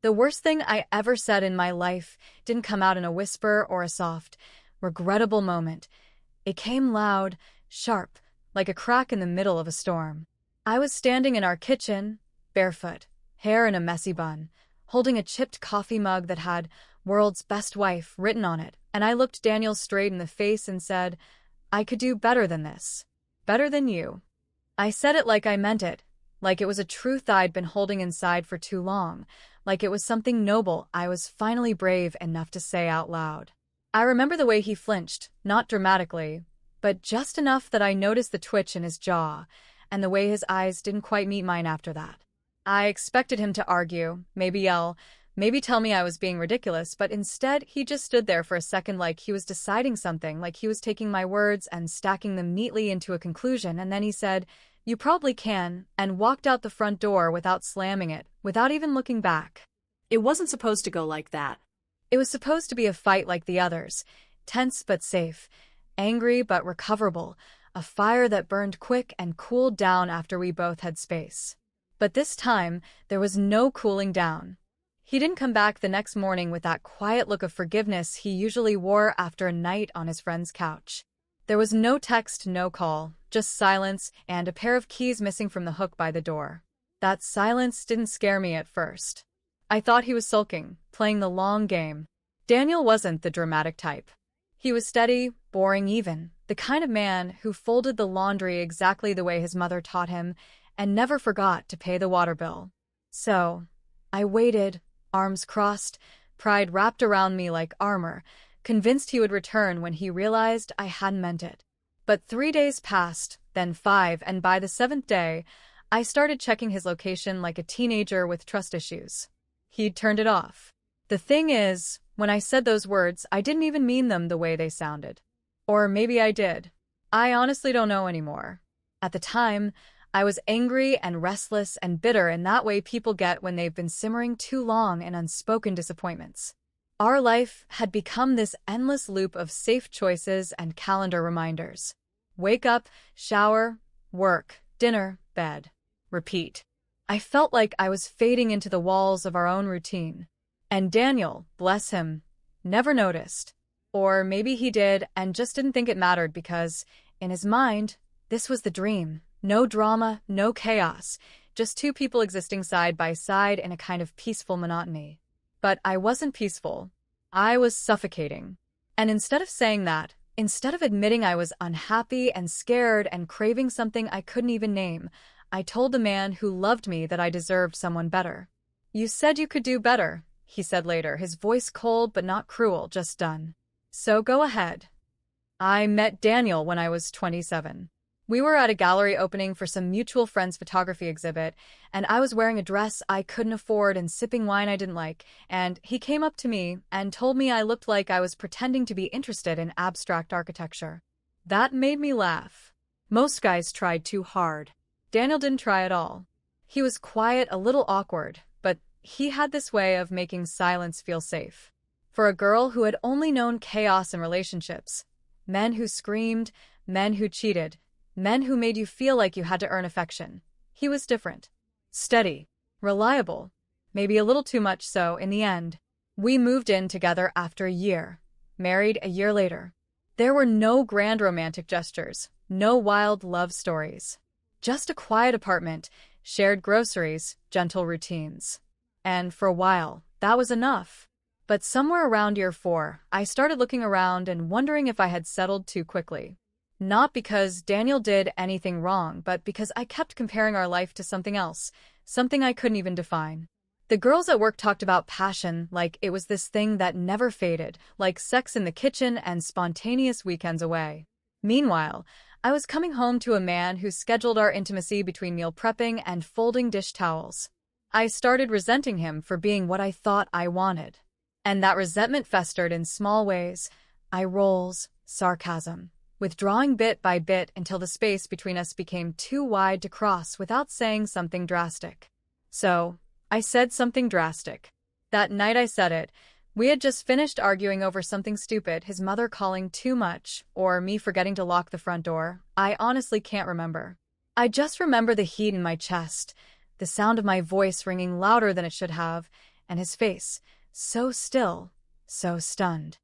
The worst thing I ever said in my life didn't come out in a whisper or a soft, regrettable moment. It came loud, sharp, like a crack in the middle of a storm. I was standing in our kitchen, barefoot, hair in a messy bun, holding a chipped coffee mug that had "World's Best Wife" written on it, and I looked Daniel straight in the face and said, "I could do better than this. Better than you." I said it like I meant it, like it was a truth I'd been holding inside for too long, like it was something noble I was finally brave enough to say out loud. I remember the way he flinched, not dramatically, but just enough that I noticed the twitch in his jaw, and the way his eyes didn't quite meet mine after that. I expected him to argue, maybe yell, maybe tell me I was being ridiculous, but instead he just stood there for a second like he was deciding something, like he was taking my words and stacking them neatly into a conclusion, and then he said, "You probably can," and walked out the front door without slamming it, without even looking back. It wasn't supposed to go like that. It was supposed to be a fight like the others, tense but safe, angry but recoverable, a fire that burned quick and cooled down after we both had space. But this time, there was no cooling down. He didn't come back the next morning with that quiet look of forgiveness he usually wore after a night on his friend's couch. There was no text, no call, just silence and a pair of keys missing from the hook by the door. That silence didn't scare me at first. I thought he was sulking, playing the long game. Daniel wasn't the dramatic type. He was steady, boring even, the kind of man who folded the laundry exactly the way his mother taught him and never forgot to pay the water bill. So, I waited, arms crossed, pride wrapped around me like armor, convinced he would return when he realized I hadn't meant it. But 3 days passed, then 5, and by the 7th day, I started checking his location like a teenager with trust issues. He'd turned it off. The thing is, when I said those words, I didn't even mean them the way they sounded. Or maybe I did. I honestly don't know anymore. At the time, I was angry and restless and bitter in that way people get when they've been simmering too long in unspoken disappointments. Our life had become this endless loop of safe choices and calendar reminders. Wake up, shower, work, dinner, bed. Repeat. I felt like I was fading into the walls of our own routine. And Daniel, bless him, never noticed. Or maybe he did and just didn't think it mattered because, in his mind, this was the dream. No drama, no chaos, just two people existing side by side in a kind of peaceful monotony. But I wasn't peaceful. I was suffocating. And instead of saying that, instead of admitting I was unhappy and scared and craving something I couldn't even name, I told the man who loved me that I deserved someone better. "You said you could do better," he said later, his voice cold but not cruel, just done. "So go ahead." I met Daniel when I was 27. We were at a gallery opening for some mutual friends' photography exhibit, and I was wearing a dress I couldn't afford and sipping wine I didn't like, and he came up to me and told me I looked like I was pretending to be interested in abstract architecture. That made me laugh. Most guys tried too hard. Daniel didn't try at all. He was quiet, a little awkward, but he had this way of making silence feel safe. For a girl who had only known chaos in relationships, men who screamed, men who cheated, men who made you feel like you had to earn affection, he was different. Steady, reliable, maybe a little too much so in the end. We moved in together after a year, married a year later. There were no grand romantic gestures, no wild love stories. Just a quiet apartment, shared groceries, gentle routines. And for a while, that was enough. But somewhere around year 4, I started looking around and wondering if I had settled too quickly. Not because Daniel did anything wrong, but because I kept comparing our life to something else, something I couldn't even define. The girls at work talked about passion like it was this thing that never faded, like sex in the kitchen and spontaneous weekends away. Meanwhile, I was coming home to a man who scheduled our intimacy between meal prepping and folding dish towels. I started resenting him for being what I thought I wanted. And that resentment festered in small ways, eye rolls, sarcasm, withdrawing bit by bit until the space between us became too wide to cross without saying something drastic. So, I said something drastic. That night I said it. We had just finished arguing over something stupid, his mother calling too much, or me forgetting to lock the front door. I honestly can't remember. I just remember the heat in my chest, the sound of my voice ringing louder than it should have, and his face, so still, so stunned.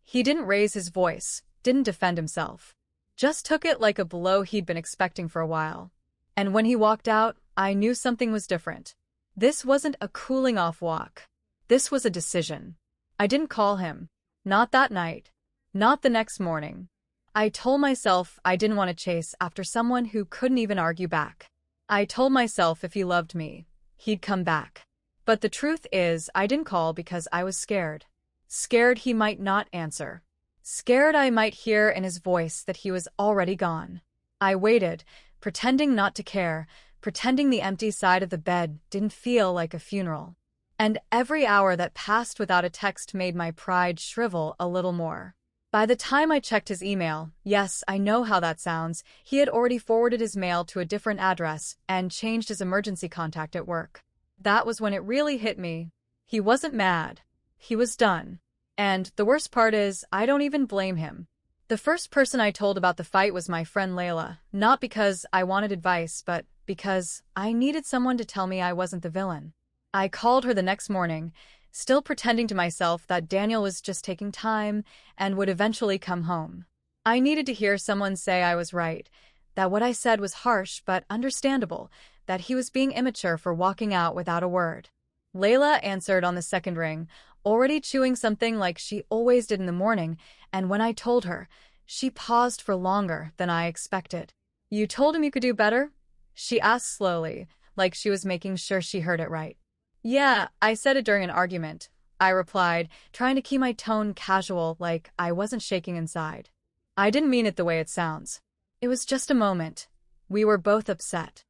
He didn't raise his voice, didn't defend himself. Just took it like a blow he'd been expecting for a while. And when he walked out, I knew something was different. This wasn't a cooling-off walk. This was a decision. I didn't call him. Not that night. Not the next morning. I told myself I didn't want to chase after someone who couldn't even argue back. I told myself if he loved me, he'd come back. But the truth is, I didn't call because I was scared. Scared he might not answer. Scared I might hear in his voice that he was already gone. I waited, pretending not to care, pretending the empty side of the bed didn't feel like a funeral. And every hour that passed without a text made my pride shrivel a little more. By the time I checked his email, yes, I know how that sounds, he had already forwarded his mail to a different address and changed his emergency contact at work. That was when it really hit me. He wasn't mad. He was done. And the worst part is, I don't even blame him. The first person I told about the fight was my friend Layla, not because I wanted advice, but because I needed someone to tell me I wasn't the villain. I called her the next morning, still pretending to myself that Daniel was just taking time and would eventually come home. I needed to hear someone say I was right, that what I said was harsh but understandable, that he was being immature for walking out without a word. Layla answered on the second ring, already chewing something like she always did in the morning, and when I told her, she paused for longer than I expected. "You told him you could do better?" she asked slowly, like she was making sure she heard it right. "Yeah, I said it during an argument," I replied, trying to keep my tone casual like I wasn't shaking inside. "I didn't mean it the way it sounds. It was just a moment. We were both upset."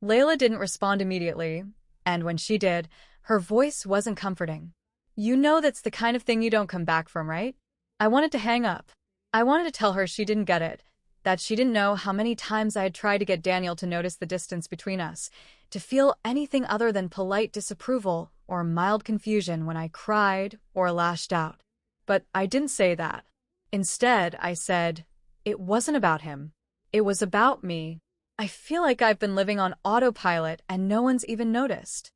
Layla didn't respond immediately, and when she did, her voice wasn't comforting. "You know that's the kind of thing you don't come back from, right?" I wanted to hang up. I wanted to tell her she didn't get it, that she didn't know how many times I had tried to get Daniel to notice the distance between us, to feel anything other than polite disapproval or mild confusion when I cried or lashed out. But I didn't say that. Instead, I said, it wasn't about him. It was about me. I feel like I've been living on autopilot and no one's even noticed.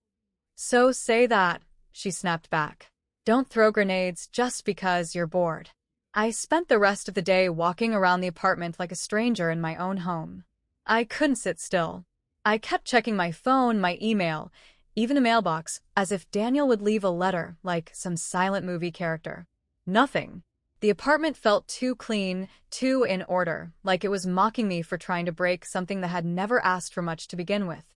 "So say that," she snapped back. "Don't throw grenades just because you're bored." I spent the rest of the day walking around the apartment like a stranger in my own home. I couldn't sit still. I kept checking my phone, my email, even a mailbox, as if Daniel would leave a letter like some silent movie character. Nothing. The apartment felt too clean, too in order, like it was mocking me for trying to break something that had never asked for much to begin with.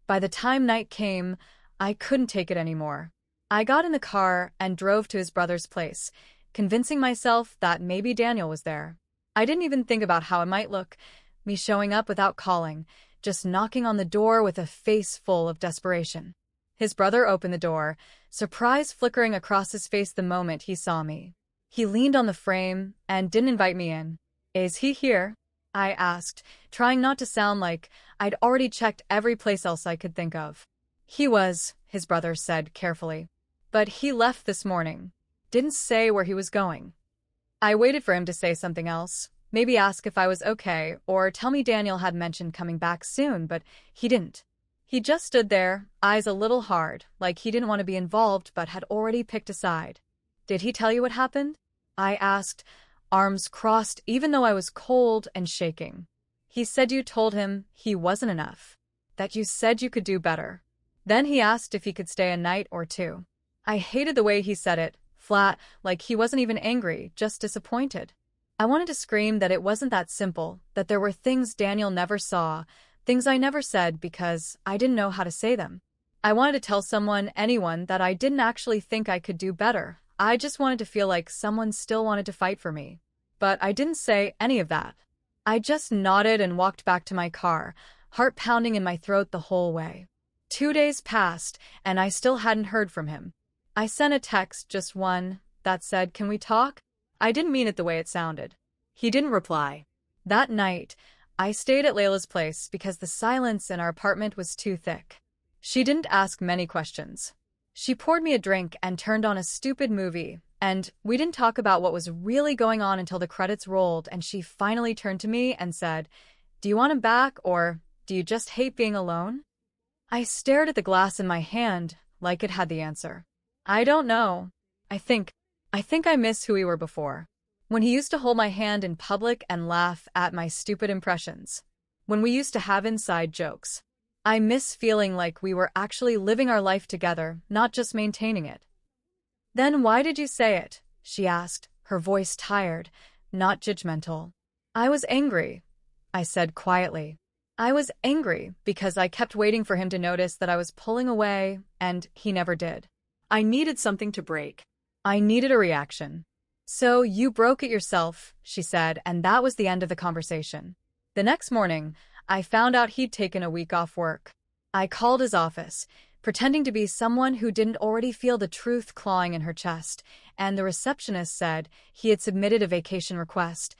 By the time night came, I couldn't take it anymore. I got in the car and drove to his brother's place, convincing myself that maybe Daniel was there. I didn't even think about how it might look, me showing up without calling, just knocking on the door with a face full of desperation. His brother opened the door, surprise flickering across his face the moment he saw me. He leaned on the frame and didn't invite me in. "Is he here?" I asked, trying not to sound like I'd already checked every place else I could think of. "He was," his brother said carefully. "But he left this morning. Didn't say where he was going." I waited for him to say something else, maybe ask if I was okay, or tell me Daniel had mentioned coming back soon, but he didn't. He just stood there, eyes a little hard, like he didn't want to be involved but had already picked a side. "Did he tell you what happened?" I asked, arms crossed even though I was cold and shaking. "He said you told him he wasn't enough, that you said you could do better. Then he asked if he could stay a night or two." I hated the way he said it, flat, like he wasn't even angry, just disappointed. I wanted to scream that it wasn't that simple, that there were things Daniel never saw, things I never said because I didn't know how to say them. I wanted to tell someone, anyone, that I didn't actually think I could do better. I just wanted to feel like someone still wanted to fight for me. But I didn't say any of that. I just nodded and walked back to my car, heart pounding in my throat the whole way. 2 days passed, and I still hadn't heard from him. I sent a text, just one, that said, "Can we talk?" I didn't mean it the way it sounded. He didn't reply. That night, I stayed at Layla's place because the silence in our apartment was too thick. She didn't ask many questions. She poured me a drink and turned on a stupid movie, and we didn't talk about what was really going on until the credits rolled and she finally turned to me and said, "Do you want him back, or do you just hate being alone?" I stared at the glass in my hand like it had the answer. I don't know. I think, I think I miss who we were before. When he used to hold my hand in public and laugh at my stupid impressions. When we used to have inside jokes. I miss feeling like we were actually living our life together, not just maintaining it. Then why did you say it? She asked, her voice tired, not judgmental. I was angry, I said quietly. I was angry because I kept waiting for him to notice that I was pulling away, and he never did. I needed something to break. I needed a reaction. So you broke it yourself, she said, and that was the end of the conversation. The next morning, I found out he'd taken a week off work. I called his office, pretending to be someone who didn't already feel the truth clawing in her chest, and the receptionist said he had submitted a vacation request.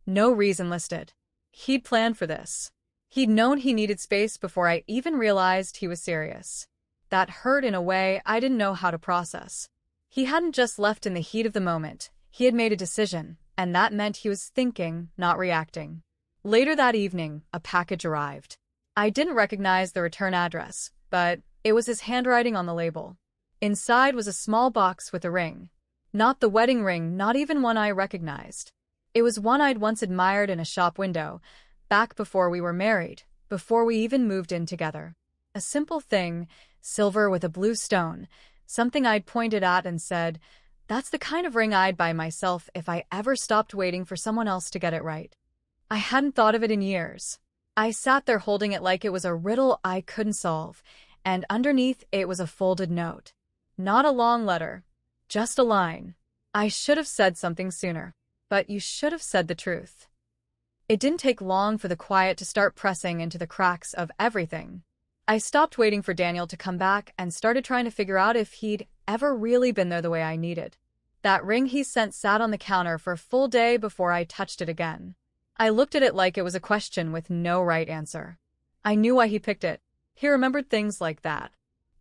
No reason listed. He'd planned for this. He'd known he needed space before I even realized he was serious. That hurt in a way I didn't know how to process. He hadn't just left in the heat of the moment. He had made a decision, and that meant he was thinking, not reacting. Later that evening, a package arrived. I didn't recognize the return address, but it was his handwriting on the label. Inside was a small box with a ring. Not the wedding ring, not even one I recognized. It was one I'd once admired in a shop window, back before we were married, before we even moved in together. A simple thing, silver with a blue stone, something I'd pointed at and said, "That's the kind of ring I'd buy myself if I ever stopped waiting for someone else to get it right." I hadn't thought of it in years. I sat there holding it like it was a riddle I couldn't solve, and underneath it was a folded note. Not a long letter, just a line. I should have said something sooner, but you should have said the truth. It didn't take long for the quiet to start pressing into the cracks of everything. I stopped waiting for Daniel to come back and started trying to figure out if he'd ever really been there the way I needed. That ring he sent sat on the counter for a full day before I touched it again. I looked at it like it was a question with no right answer. I knew why he picked it. He remembered things like that.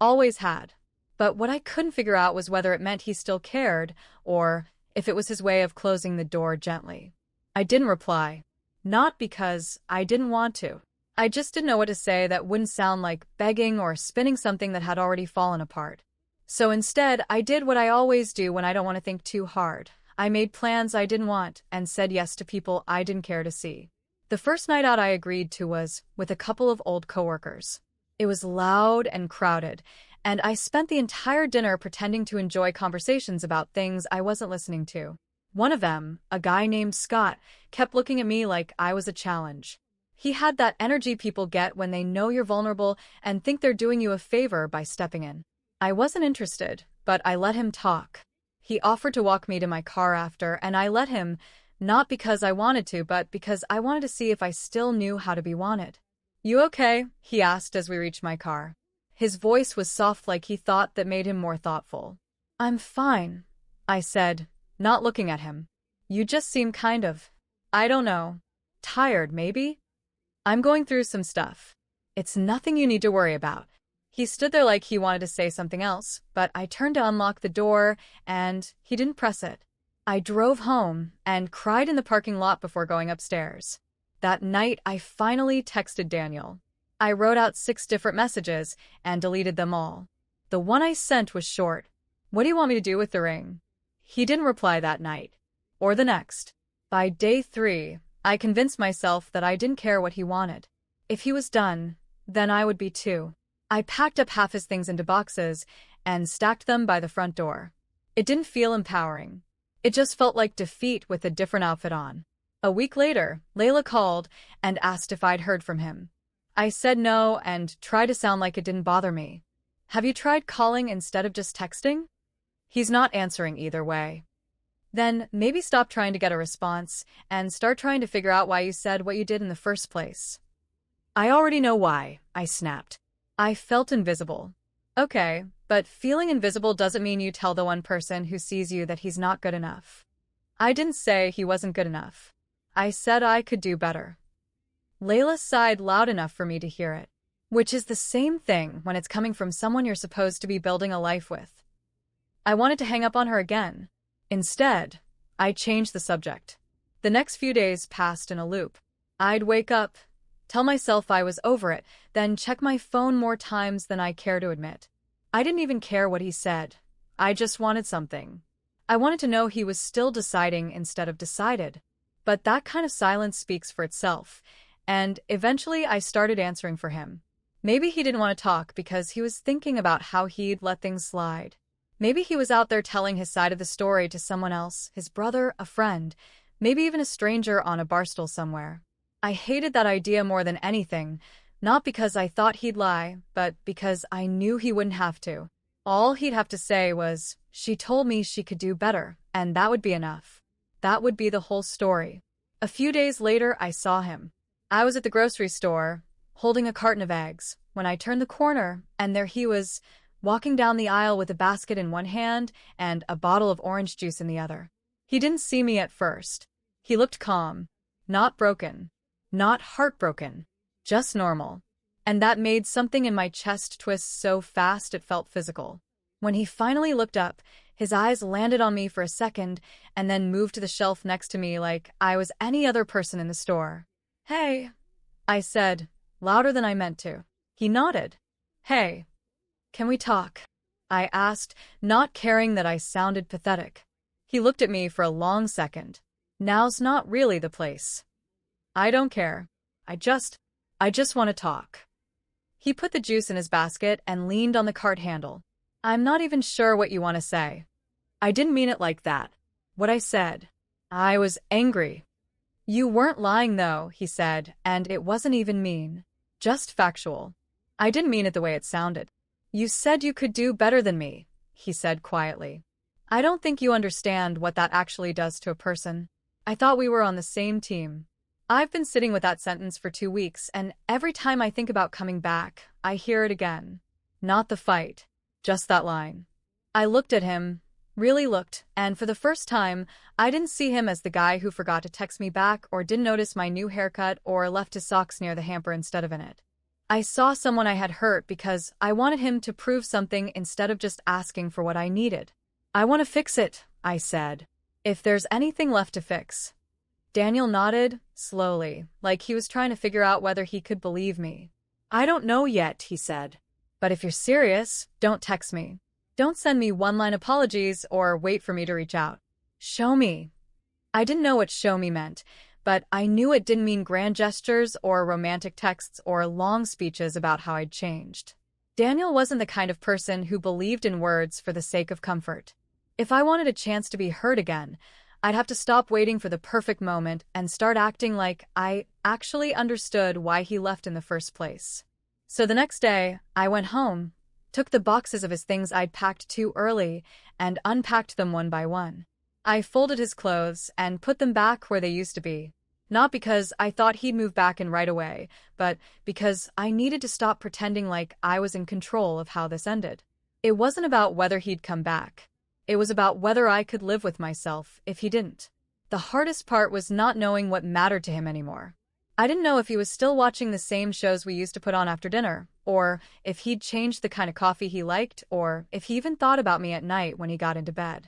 Always had. But what I couldn't figure out was whether it meant he still cared, or if it was his way of closing the door gently. I didn't reply. Not because I didn't want to. I just didn't know what to say that wouldn't sound like begging or spinning something that had already fallen apart. So instead, I did what I always do when I don't want to think too hard. I made plans I didn't want and said yes to people I didn't care to see. The first night out I agreed to was with a couple of old coworkers. It was loud and crowded, and I spent the entire dinner pretending to enjoy conversations about things I wasn't listening to. One of them, a guy named Scott, kept looking at me like I was a challenge. He had that energy people get when they know you're vulnerable and think they're doing you a favor by stepping in. I wasn't interested, but I let him talk. He offered to walk me to my car after, and I let him, not because I wanted to, but because I wanted to see if I still knew how to be wanted. "You okay?" he asked as we reached my car. His voice was soft like he thought that made him more thoughtful. "I'm fine," I said, not looking at him. "You just seem kind of, I don't know, tired maybe? I'm going through some stuff. It's nothing you need to worry about." He stood there like he wanted to say something else, but I turned to unlock the door, and he didn't press it. I drove home and cried in the parking lot before going upstairs. That night, I finally texted Daniel. I wrote out 6 different messages and deleted them all. The one I sent was short. "What do you want me to do with the ring?" He didn't reply that night, or the next. By day 3, I convinced myself that I didn't care what he wanted. If he was done, then I would be too. I packed up half his things into boxes and stacked them by the front door. It didn't feel empowering. It just felt like defeat with a different outfit on. A week later, Layla called and asked if I'd heard from him. I said no and tried to sound like it didn't bother me. "Have you tried calling instead of just texting?" "He's not answering either way." "Then maybe stop trying to get a response and start trying to figure out why you said what you did in the first place." "I already know why," I snapped. "I felt invisible." "Okay, but feeling invisible doesn't mean you tell the one person who sees you that he's not good enough." "I didn't say he wasn't good enough. I said I could do better." Layla sighed loud enough for me to hear it. Which is the same thing when it's coming from someone you're supposed to be building a life with. I wanted to hang up on her again. Instead, I changed the subject. The next few days passed in a loop. I'd wake up, tell myself I was over it, then check my phone more times than I care to admit. I didn't even care what he said. I just wanted something. I wanted to know he was still deciding instead of decided. But that kind of silence speaks for itself, and eventually I started answering for him. Maybe he didn't want to talk because he was thinking about how he'd let things slide. Maybe he was out there telling his side of the story to someone else, his brother, a friend, maybe even a stranger on a barstool somewhere. I hated that idea more than anything, not because I thought he'd lie, but because I knew he wouldn't have to. All he'd have to say was, "She told me she could do better," and that would be enough. That would be the whole story. A few days later, I saw him. I was at the grocery store, holding a carton of eggs, when I turned the corner, and there he was, walking down the aisle with a basket in one hand and a bottle of orange juice in the other. He didn't see me at first. He looked calm, not broken, not heartbroken, just normal. And that made something in my chest twist so fast it felt physical. When he finally looked up, his eyes landed on me for a second and then moved to the shelf next to me like I was any other person in the store. "Hey," I said, louder than I meant to. He nodded. "Hey, can we talk?" I asked, not caring that I sounded pathetic. He looked at me for a long second. "Now's not really the place." "I don't care. I just want to talk." He put the juice in his basket and leaned on the cart handle. "I'm not even sure what you want to say." I didn't mean it like that. What I said. I was angry. "You weren't lying though," he said, "and it wasn't even mean. Just factual." I didn't mean it the way it sounded. "You said you could do better than me," he said quietly. "I don't think you understand what that actually does to a person. I thought we were on the same team." I've been sitting with that sentence for 2 weeks, and every time I think about coming back, I hear it again. Not the fight, just that line. I looked at him, really looked, and for the first time, I didn't see him as the guy who forgot to text me back or didn't notice my new haircut or left his socks near the hamper instead of in it. I saw someone I had hurt because I wanted him to prove something instead of just asking for what I needed. "I want to fix it," I said. "If there's anything left to fix." Daniel nodded, slowly, like he was trying to figure out whether he could believe me. "I don't know yet," he said. "But if you're serious, don't text me. Don't send me one-line apologies or wait for me to reach out. Show me." I didn't know what show me meant, but I knew it didn't mean grand gestures or romantic texts or long speeches about how I'd changed. Daniel wasn't the kind of person who believed in words for the sake of comfort. If I wanted a chance to be heard again, I'd have to stop waiting for the perfect moment and start acting like I actually understood why he left in the first place. So the next day, I went home, took the boxes of his things I'd packed too early, and unpacked them one by one. I folded his clothes and put them back where they used to be. Not because I thought he'd move back in right away, but because I needed to stop pretending like I was in control of how this ended. It wasn't about whether he'd come back. It was about whether I could live with myself if he didn't. The hardest part was not knowing what mattered to him anymore. I didn't know if he was still watching the same shows we used to put on after dinner, or if he'd changed the kind of coffee he liked, or if he even thought about me at night when he got into bed.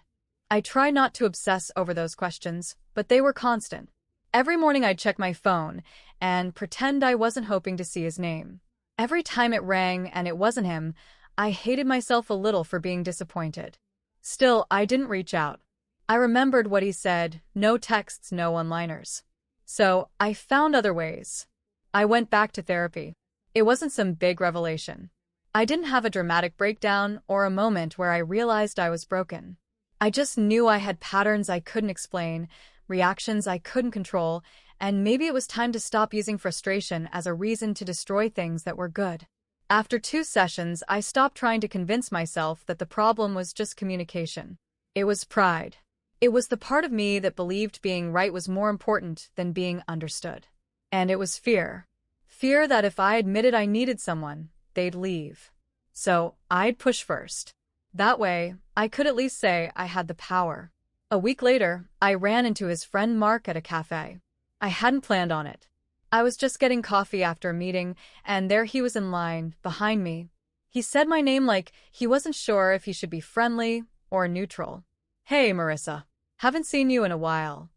I tried not to obsess over those questions, but they were constant. Every morning I'd check my phone and pretend I wasn't hoping to see his name. Every time it rang and it wasn't him, I hated myself a little for being disappointed. Still, I didn't reach out. I remembered what he said, no texts, no one-liners. So, I found other ways. I went back to therapy. It wasn't some big revelation. I didn't have a dramatic breakdown or a moment where I realized I was broken. I just knew I had patterns I couldn't explain, reactions I couldn't control, and maybe it was time to stop using frustration as a reason to destroy things that were good. After 2 sessions, I stopped trying to convince myself that the problem was just communication. It was pride. It was the part of me that believed being right was more important than being understood. And it was fear. Fear that if I admitted I needed someone, they'd leave. So, I'd push first. That way, I could at least say I had the power. A week later, I ran into his friend Mark at a cafe. I hadn't planned on it. I was just getting coffee after a meeting, and there he was in line, behind me. He said my name like he wasn't sure if he should be friendly or neutral. "Hey, Marissa. Haven't seen you in a while."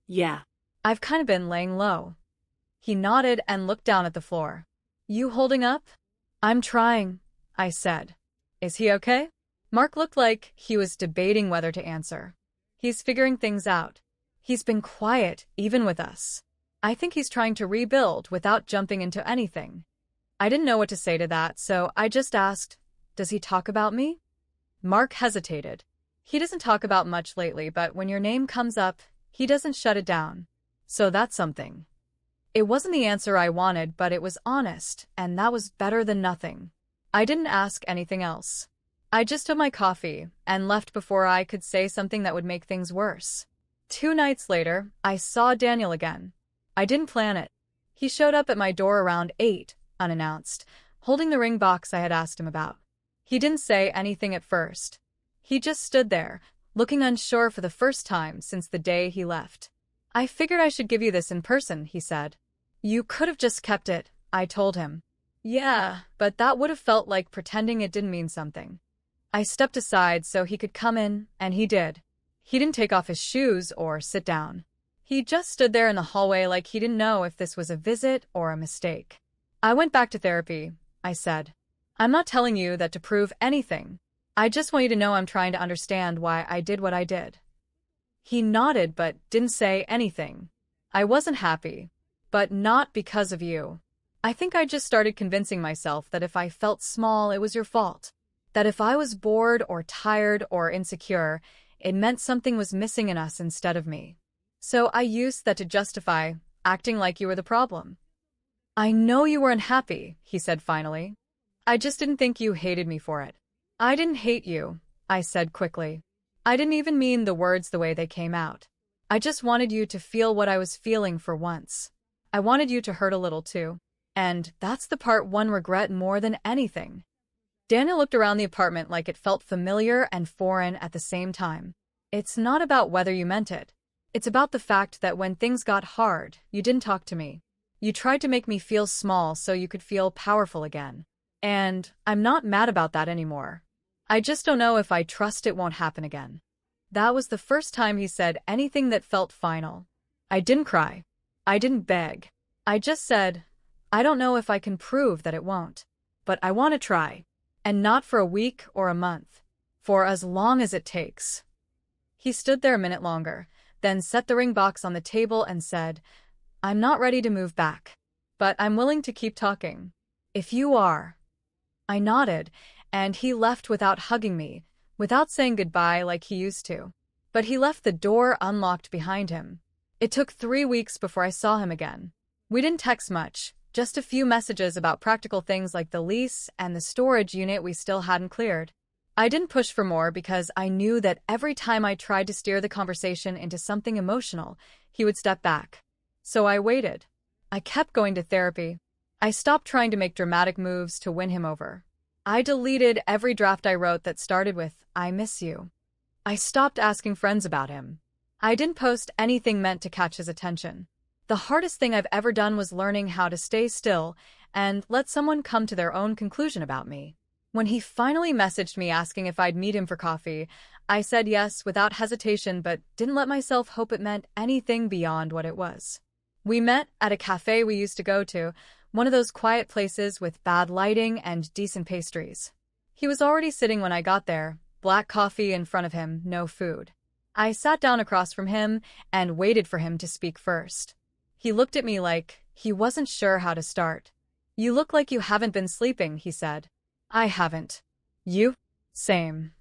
Yeah. "I've kind of been laying low." He nodded and looked down at the floor. "You holding up?" "I'm trying," I said. "Is he okay?" Mark looked like he was debating whether to answer. He's figuring things out. He's been quiet, even with us. I think he's trying to rebuild without jumping into anything. I didn't know what to say to that, so I just asked, "Does he talk about me?" Mark hesitated. He doesn't talk about much lately, but when your name comes up, he doesn't shut it down. So that's something. It wasn't the answer I wanted, but it was honest, and that was better than nothing. I didn't ask anything else. I just took my coffee and left before I could say something that would make things worse. 2 nights later, I saw Daniel again. I didn't plan it. He showed up at my door around 8, unannounced, holding the ring box I had asked him about. He didn't say anything at first. He just stood there, looking unsure for the first time since the day he left. "I figured I should give you this in person," he said. "You could have just kept it," I told him. "Yeah, but that would have felt like pretending it didn't mean something." I stepped aside so he could come in, and he did. He didn't take off his shoes or sit down. He just stood there in the hallway like he didn't know if this was a visit or a mistake. "I went back to therapy," I said. "I'm not telling you that to prove anything. I just want you to know I'm trying to understand why I did what I did." He nodded but didn't say anything. "I wasn't happy, but not because of you. I think I just started convincing myself that if I felt small, it was your fault. That if I was bored or tired or insecure, it meant something was missing in us instead of me. So I used that to justify acting like you were the problem." "I know you were unhappy," he said finally. "I just didn't think you hated me for it." "I didn't hate you," I said quickly. "I didn't even mean the words the way they came out. I just wanted you to feel what I was feeling for once. I wanted you to hurt a little too. And that's the part one regret more than anything." Daniel looked around the apartment like it felt familiar and foreign at the same time. "It's not about whether you meant it. It's about the fact that when things got hard, you didn't talk to me. You tried to make me feel small so you could feel powerful again. And I'm not mad about that anymore. I just don't know if I trust it won't happen again." That was the first time he said anything that felt final. I didn't cry. I didn't beg. I just said, "I don't know if I can prove that it won't. But I want to try. And not for a week or a month. For as long as it takes." He stood there a minute longer, then set the ring box on the table and said, "I'm not ready to move back. But I'm willing to keep talking. If you are." I nodded, and he left without hugging me, without saying goodbye like he used to. But he left the door unlocked behind him. It took 3 weeks before I saw him again. We didn't text much, just a few messages about practical things like the lease and the storage unit we still hadn't cleared. I didn't push for more because I knew that every time I tried to steer the conversation into something emotional, he would step back. So I waited. I kept going to therapy. I stopped trying to make dramatic moves to win him over. I deleted every draft I wrote that started with, "I miss you." I stopped asking friends about him. I didn't post anything meant to catch his attention. The hardest thing I've ever done was learning how to stay still and let someone come to their own conclusion about me. When he finally messaged me asking if I'd meet him for coffee, I said yes without hesitation but didn't let myself hope it meant anything beyond what it was. We met at a cafe we used to go to, one of those quiet places with bad lighting and decent pastries. He was already sitting when I got there, black coffee in front of him, no food. I sat down across from him and waited for him to speak first. He looked at me like he wasn't sure how to start. "You look like you haven't been sleeping," he said. "I haven't." "You?" "Same."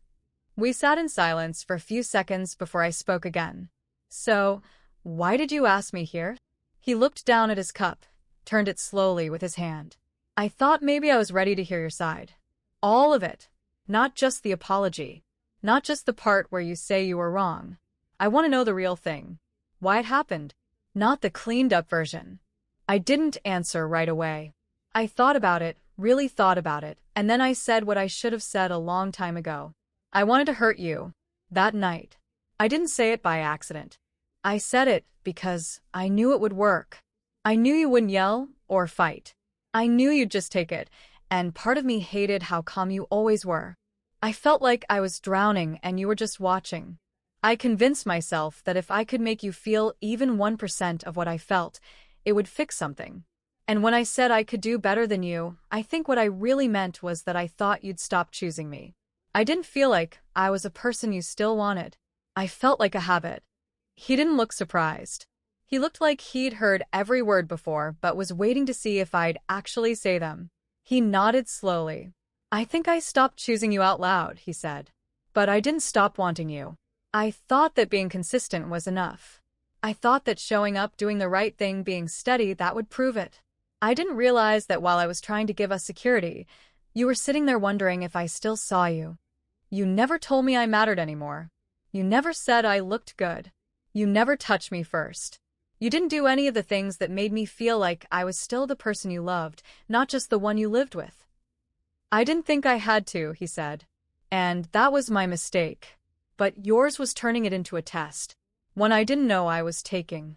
We sat in silence for a few seconds before I spoke again. "So, why did you ask me here?" He looked down at his cup, turned it slowly with his hand. "I thought maybe I was ready to hear your side. All of it. Not just the apology. Not just the part where you say you were wrong. I want to know the real thing. Why it happened. Not the cleaned-up version." I didn't answer right away. I thought about it, really thought about it, and then I said what I should have said a long time ago. I wanted to hurt you. That night. I didn't say it by accident. I said it because I knew it would work. I knew you wouldn't yell or fight. I knew you'd just take it, and part of me hated how calm you always were. I felt like I was drowning and you were just watching. I convinced myself that if I could make you feel even 1% of what I felt, it would fix something. And when I said I could do better than you, I think what I really meant was that I thought you'd stop choosing me. I didn't feel like I was a person you still wanted. I felt like a habit. He didn't look surprised. He looked like he'd heard every word before but was waiting to see if I'd actually say them. He nodded slowly. I think I stopped choosing you out loud, he said. But I didn't stop wanting you. I thought that being consistent was enough. I thought that showing up, doing the right thing, being steady, that would prove it. I didn't realize that while I was trying to give us security, you were sitting there wondering if I still saw you. You never told me I mattered anymore. You never said I looked good. You never touched me first. You didn't do any of the things that made me feel like I was still the person you loved, not just the one you lived with. I didn't think I had to, he said. And that was my mistake. But yours was turning it into a test, one I didn't know I was taking.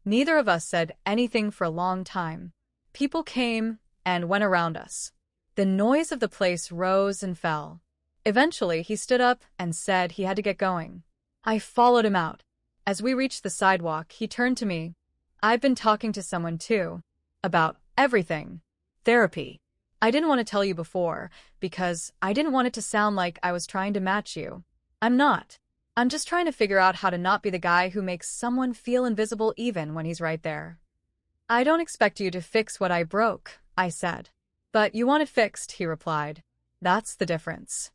Neither of us said anything for a long time. People came and went around us. The noise of the place rose and fell. Eventually, he stood up and said he had to get going. I followed him out. As we reached the sidewalk, he turned to me. I've been talking to someone too. About everything. Therapy. I didn't want to tell you before, because I didn't want it to sound like I was trying to match you. I'm not. I'm just trying to figure out how to not be the guy who makes someone feel invisible even when he's right there. I don't expect you to fix what I broke, I said. But you want it fixed, he replied. That's the difference.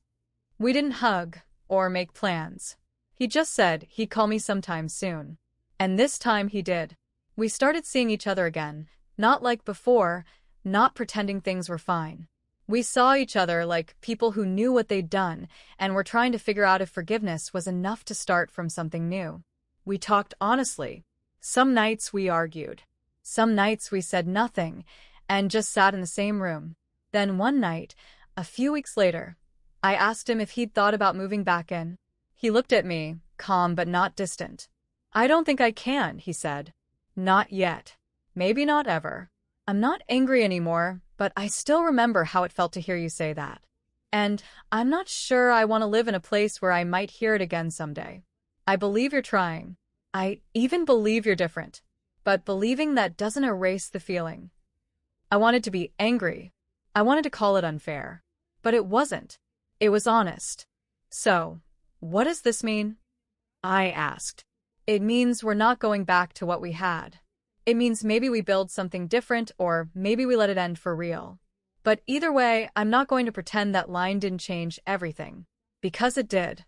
We didn't hug or make plans. He just said he'd call me sometime soon. And this time he did. We started seeing each other again, not like before, not pretending things were fine. We saw each other like people who knew what they'd done and were trying to figure out if forgiveness was enough to start from something new. We talked honestly. Some nights we argued. Some nights we said nothing and just sat in the same room. Then one night, a few weeks later, I asked him if he'd thought about moving back in. He looked at me, calm but not distant. I don't think I can, he said. Not yet. Maybe not ever. I'm not angry anymore, but I still remember how it felt to hear you say that. And I'm not sure I want to live in a place where I might hear it again someday. I believe you're trying. I even believe you're different. But believing that doesn't erase the feeling. I wanted to be angry. I wanted to call it unfair. But it wasn't. It was honest. So, what does this mean? I asked. It means we're not going back to what we had. It means maybe we build something different or maybe we let it end for real. But either way, I'm not going to pretend that line didn't change everything. Because it did.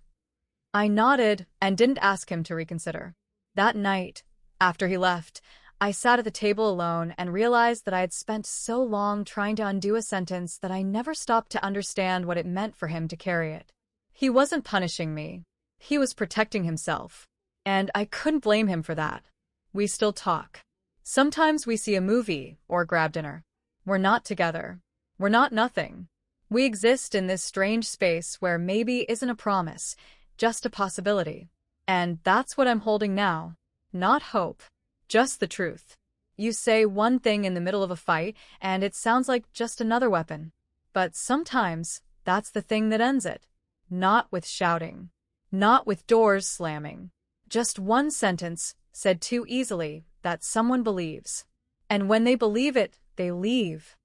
I nodded and didn't ask him to reconsider. That night, after he left, I sat at the table alone and realized that I had spent so long trying to undo a sentence that I never stopped to understand what it meant for him to carry it. He wasn't punishing me. He was protecting himself. And I couldn't blame him for that. We still talk. Sometimes we see a movie or grab dinner. We're not together. We're not nothing. We exist in this strange space where maybe isn't a promise, just a possibility. And that's what I'm holding now. Not hope. Just the truth. You say one thing in the middle of a fight, and it sounds like just another weapon. But sometimes, that's the thing that ends it. Not with shouting. Not with doors slamming. Just one sentence, said too easily, that someone believes. And when they believe it, they leave.